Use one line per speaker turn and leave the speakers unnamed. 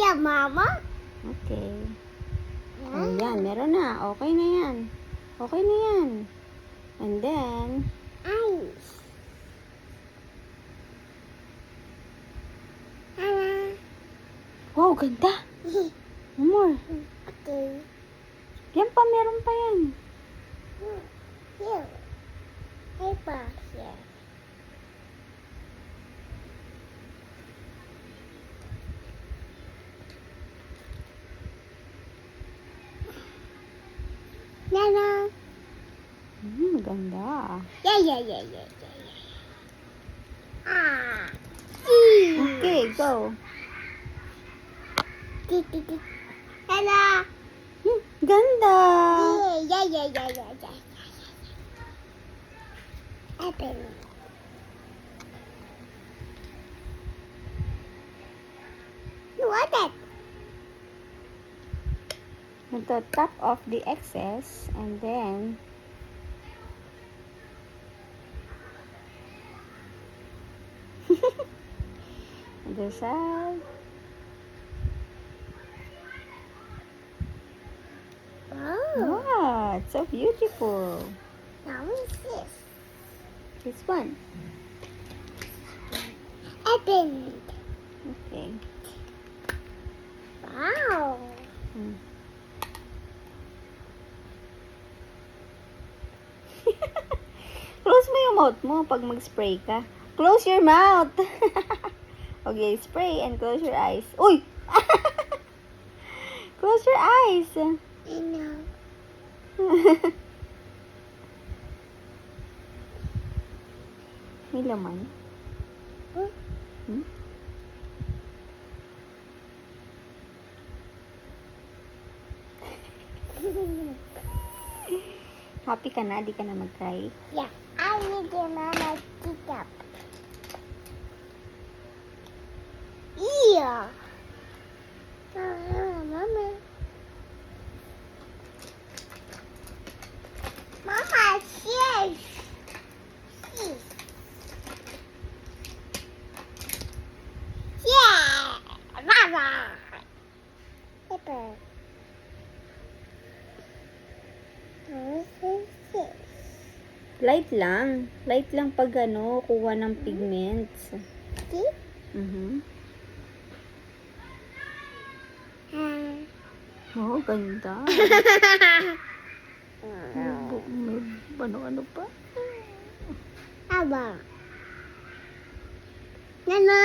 Yeah, Mama.
Okay. Ayan, meron na. Okay na yan. Okay na yan. And then,
Ice.
wow, ganda. One more.
Okay.
Yan pa, meron pa yan.
Here. Paper here. Nana.
Ganda.
Yeah. Ah.
Okay, go.
Nana.
Ganda.
Yeah. Open. You want it?
At the top of the excess, and then other side.
Oh.
Wow, it's so beautiful.
Now what's this?
This one.
Open.
Okay.
Wow.
Close mo yung mouth mo pag mag-spray ka. Close your mouth. Okay, spray and close your eyes. Uy! Close your eyes.
I know.
May laman. Hmm? Happy ka na? Di ka na mag-cry?
Yeah. I need your mama pick up. Yeah. Mama. Mama, sheesh. Sheesh. Yeah. Mama. Paper.
Light lang. Light lang pag ano, kuha ng pigments.
See?
Oh, ganda. May ano pa?
Aba. Nana.